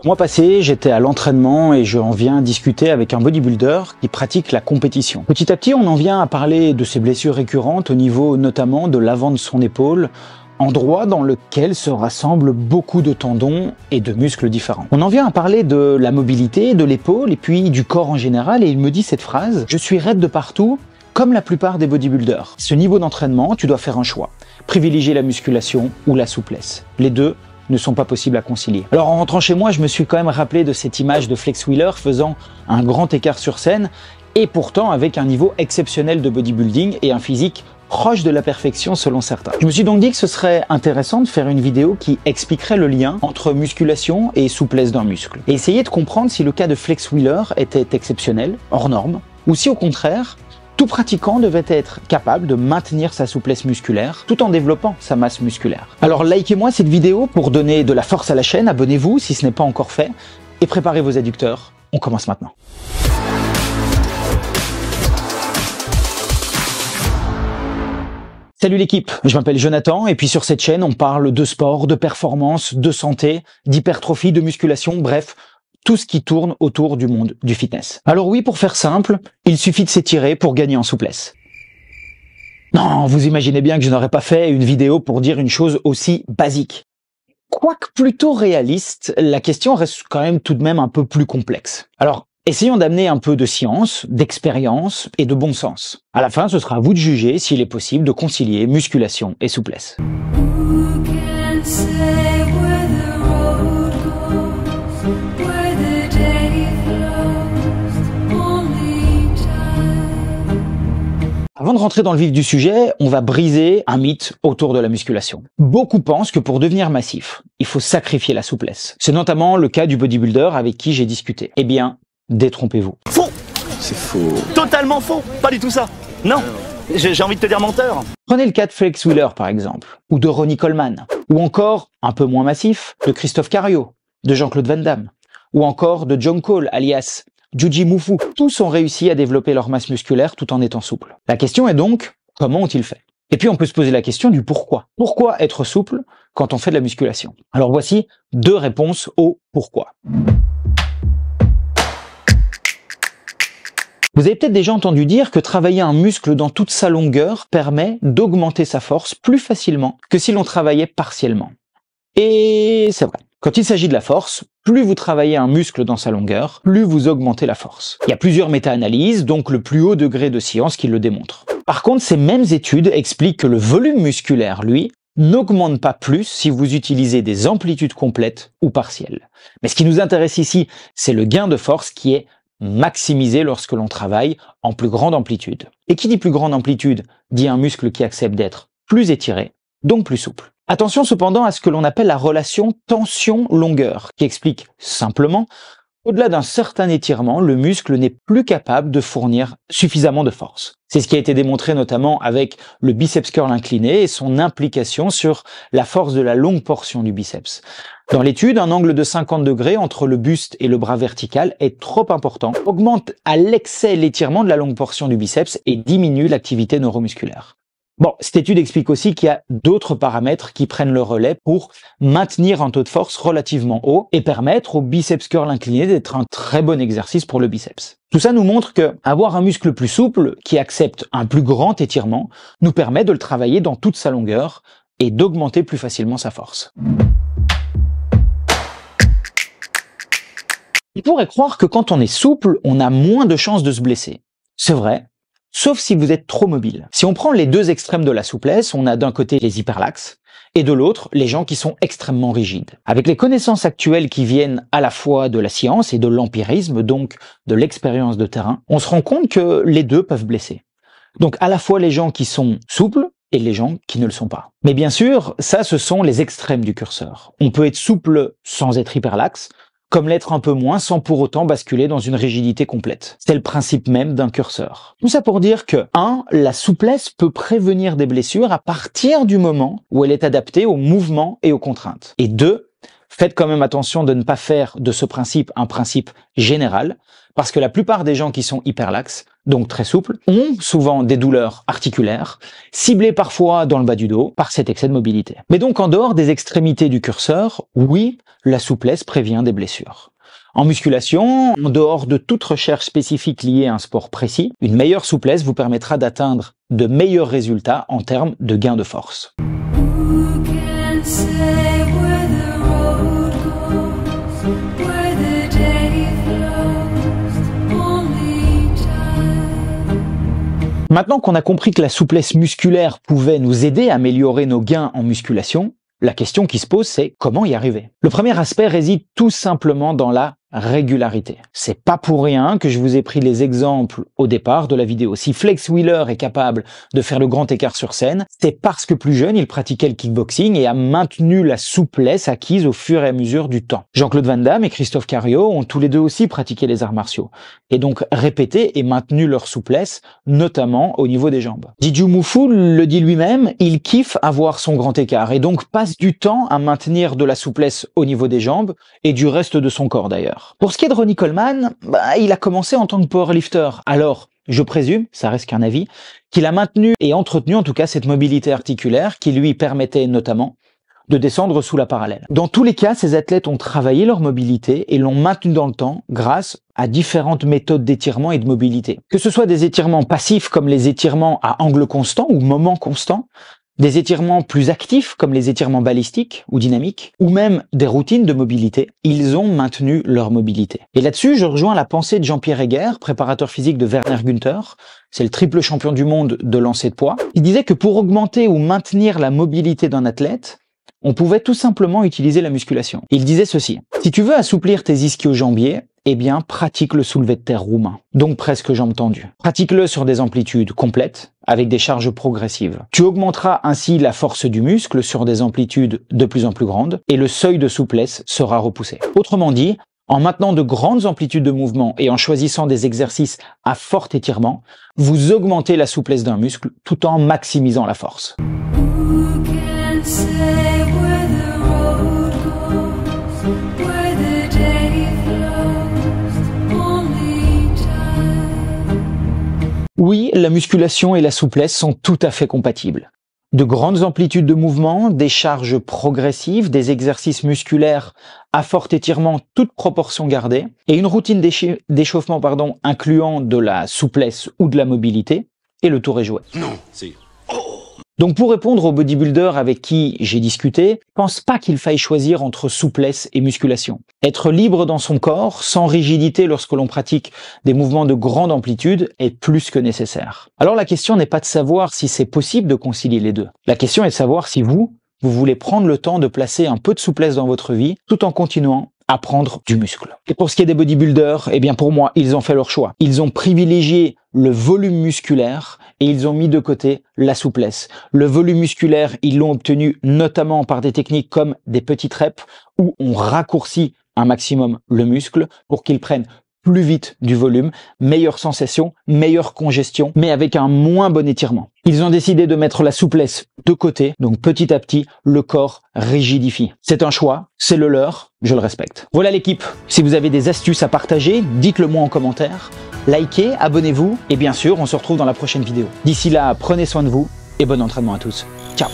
Le mois passé, j'étais à l'entraînement et j'en viens discuter avec un bodybuilder qui pratique la compétition. Petit à petit, on en vient à parler de ses blessures récurrentes au niveau notamment de l'avant de son épaule, endroit dans lequel se rassemblent beaucoup de tendons et de muscles différents. On en vient à parler de la mobilité, de l'épaule et puis du corps en général et il me dit cette phrase: je suis raide de partout, comme la plupart des bodybuilders. Ce niveau d'entraînement, tu dois faire un choix. Privilégier la musculation ou la souplesse. Les deux ne sont pas possibles à concilier. Alors en rentrant chez moi, je me suis quand même rappelé de cette image de Flex Wheeler faisant un grand écart sur scène et pourtant avec un niveau exceptionnel de bodybuilding et un physique proche de la perfection selon certains. Je me suis donc dit que ce serait intéressant de faire une vidéo qui expliquerait le lien entre musculation et souplesse d'un muscle et essayer de comprendre si le cas de Flex Wheeler était exceptionnel, hors norme, ou si au contraire, tout pratiquant devait être capable de maintenir sa souplesse musculaire tout en développant sa masse musculaire. Alors likez-moi cette vidéo pour donner de la force à la chaîne, abonnez-vous si ce n'est pas encore fait et préparez vos adducteurs. On commence maintenant. Salut l'équipe, je m'appelle Jonathan et puis sur cette chaîne on parle de sport, de performance, de santé, d'hypertrophie, de musculation, bref, tout ce qui tourne autour du monde du fitness. Alors oui, pour faire simple, il suffit de s'étirer pour gagner en souplesse. Non, vous imaginez bien que je n'aurais pas fait une vidéo pour dire une chose aussi basique. Quoique plutôt réaliste, la question reste quand même tout de même un peu plus complexe. Alors, essayons d'amener un peu de science, d'expérience et de bon sens. À la fin, ce sera à vous de juger s'il est possible de concilier musculation et souplesse. Avant de rentrer dans le vif du sujet, on va briser un mythe autour de la musculation. Beaucoup pensent que pour devenir massif, il faut sacrifier la souplesse. C'est notamment le cas du bodybuilder avec qui j'ai discuté. Eh bien, détrompez-vous. Faux! C'est faux. Totalement faux! Pas du tout ça! Non! J'ai envie de te dire menteur! Prenez le cas de Flex Wheeler par exemple, ou de Ronnie Coleman, ou encore, un peu moins massif, de Christophe Cario, de Jean-Claude Van Damme, ou encore de John Cole alias Juji Mufu. Tous ont réussi à développer leur masse musculaire tout en étant souples. La question est donc, comment ont-ils fait? Et puis on peut se poser la question du pourquoi. Pourquoi être souple quand on fait de la musculation? Alors voici deux réponses au pourquoi. Vous avez peut-être déjà entendu dire que travailler un muscle dans toute sa longueur permet d'augmenter sa force plus facilement que si l'on travaillait partiellement. Et c'est vrai. Quand il s'agit de la force, plus vous travaillez un muscle dans sa longueur, plus vous augmentez la force. Il y a plusieurs méta-analyses, donc le plus haut degré de science qui le démontre. Par contre, ces mêmes études expliquent que le volume musculaire, lui, n'augmente pas plus si vous utilisez des amplitudes complètes ou partielles. Mais ce qui nous intéresse ici, c'est le gain de force qui est maximisé lorsque l'on travaille en plus grande amplitude. Et qui dit plus grande amplitude, dit un muscle qui accepte d'être plus étiré, donc plus souple. Attention cependant à ce que l'on appelle la relation tension-longueur, qui explique simplement, au-delà d'un certain étirement, le muscle n'est plus capable de fournir suffisamment de force. C'est ce qui a été démontré notamment avec le biceps curl incliné et son implication sur la force de la longue portion du biceps. Dans l'étude, un angle de 50 degrés entre le buste et le bras vertical est trop important, augmente à l'excès l'étirement de la longue portion du biceps et diminue l'activité neuromusculaire. Bon, cette étude explique aussi qu'il y a d'autres paramètres qui prennent le relais pour maintenir un taux de force relativement haut et permettre au biceps curl incliné d'être un très bon exercice pour le biceps. Tout ça nous montre que avoir un muscle plus souple qui accepte un plus grand étirement nous permet de le travailler dans toute sa longueur et d'augmenter plus facilement sa force. On pourrait croire que quand on est souple, on a moins de chances de se blesser. C'est vrai. Sauf si vous êtes trop mobile. Si on prend les deux extrêmes de la souplesse, on a d'un côté les hyperlaxes et de l'autre les gens qui sont extrêmement rigides. Avec les connaissances actuelles qui viennent à la fois de la science et de l'empirisme, donc de l'expérience de terrain, on se rend compte que les deux peuvent blesser. Donc à la fois les gens qui sont souples et les gens qui ne le sont pas. Mais bien sûr, ça ce sont les extrêmes du curseur. On peut être souple sans être hyperlaxe, comme l'être un peu moins sans pour autant basculer dans une rigidité complète. C'est le principe même d'un curseur. Tout ça pour dire que 1. La souplesse peut prévenir des blessures à partir du moment où elle est adaptée aux mouvements et aux contraintes. Et 2. faites quand même attention de ne pas faire de ce principe un principe général, parce que la plupart des gens qui sont hyperlaxes, donc très souples, ont souvent des douleurs articulaires, ciblées parfois dans le bas du dos par cet excès de mobilité. Mais donc en dehors des extrémités du curseur, oui, la souplesse prévient des blessures. En musculation, en dehors de toute recherche spécifique liée à un sport précis, une meilleure souplesse vous permettra d'atteindre de meilleurs résultats en termes de gain de force. Maintenant qu'on a compris que la souplesse musculaire pouvait nous aider à améliorer nos gains en musculation, la question qui se pose, c'est comment y arriver? Le premier aspect réside tout simplement dans la régularité. C'est pas pour rien que je vous ai pris les exemples au départ de la vidéo. Si Flex Wheeler est capable de faire le grand écart sur scène, c'est parce que plus jeune, il pratiquait le kickboxing et a maintenu la souplesse acquise au fur et à mesure du temps. Jean-Claude Van Damme et Christophe Cario ont tous les deux aussi pratiqué les arts martiaux et donc répété et maintenu leur souplesse, notamment au niveau des jambes. Didju Muful le dit lui-même, il kiffe avoir son grand écart et donc passe du temps à maintenir de la souplesse au niveau des jambes et du reste de son corps d'ailleurs. Pour ce qui est de Ronnie Coleman, il a commencé en tant que powerlifter. Alors, je présume, ça reste qu'un avis, qu'il a maintenu et entretenu en tout cas cette mobilité articulaire qui lui permettait notamment de descendre sous la parallèle. Dans tous les cas, ces athlètes ont travaillé leur mobilité et l'ont maintenue dans le temps grâce à différentes méthodes d'étirement et de mobilité. Que ce soit des étirements passifs comme les étirements à angle constant ou moment constant, des étirements plus actifs comme les étirements balistiques ou dynamiques, ou même des routines de mobilité, ils ont maintenu leur mobilité. Et là-dessus, je rejoins la pensée de Jean-Pierre Egger, préparateur physique de Werner Günther, c'est le triple champion du monde de lancer de poids. Il disait que pour augmenter ou maintenir la mobilité d'un athlète, on pouvait tout simplement utiliser la musculation. Il disait ceci: si tu veux assouplir tes ischio-jambiers, eh bien, pratique le soulevé de terre roumain, donc presque jambes tendues. Pratique-le sur des amplitudes complètes, avec des charges progressives. Tu augmenteras ainsi la force du muscle sur des amplitudes de plus en plus grandes, et le seuil de souplesse sera repoussé. Autrement dit, en maintenant de grandes amplitudes de mouvement et en choisissant des exercices à fort étirement, vous augmentez la souplesse d'un muscle tout en maximisant la force. Oui, la musculation et la souplesse sont tout à fait compatibles. De grandes amplitudes de mouvement, des charges progressives, des exercices musculaires à fort étirement, toutes proportions gardées, et une routine d'échauffement incluant de la souplesse ou de la mobilité, et le tour est joué. Non, c'est... Donc pour répondre aux bodybuilders avec qui j'ai discuté, je pense pas qu'il faille choisir entre souplesse et musculation. Être libre dans son corps, sans rigidité lorsque l'on pratique des mouvements de grande amplitude est plus que nécessaire. Alors la question n'est pas de savoir si c'est possible de concilier les deux. La question est de savoir si vous voulez prendre le temps de placer un peu de souplesse dans votre vie tout en continuant à prendre du muscle. Et pour ce qui est des bodybuilders, eh bien pour moi, ils ont fait leur choix. Ils ont privilégié le volume musculaire et ils ont mis de côté la souplesse. Le volume musculaire, ils l'ont obtenu notamment par des techniques comme des petites reps où on raccourcit un maximum le muscle pour qu'il prenne plus vite du volume, meilleure sensation, meilleure congestion, mais avec un moins bon étirement. Ils ont décidé de mettre la souplesse de côté, donc petit à petit, le corps rigidifie. C'est un choix, c'est le leur, je le respecte. Voilà l'équipe, si vous avez des astuces à partager, dites-le moi en commentaire, likez, abonnez-vous, et bien sûr, on se retrouve dans la prochaine vidéo. D'ici là, prenez soin de vous, et bon entraînement à tous. Ciao!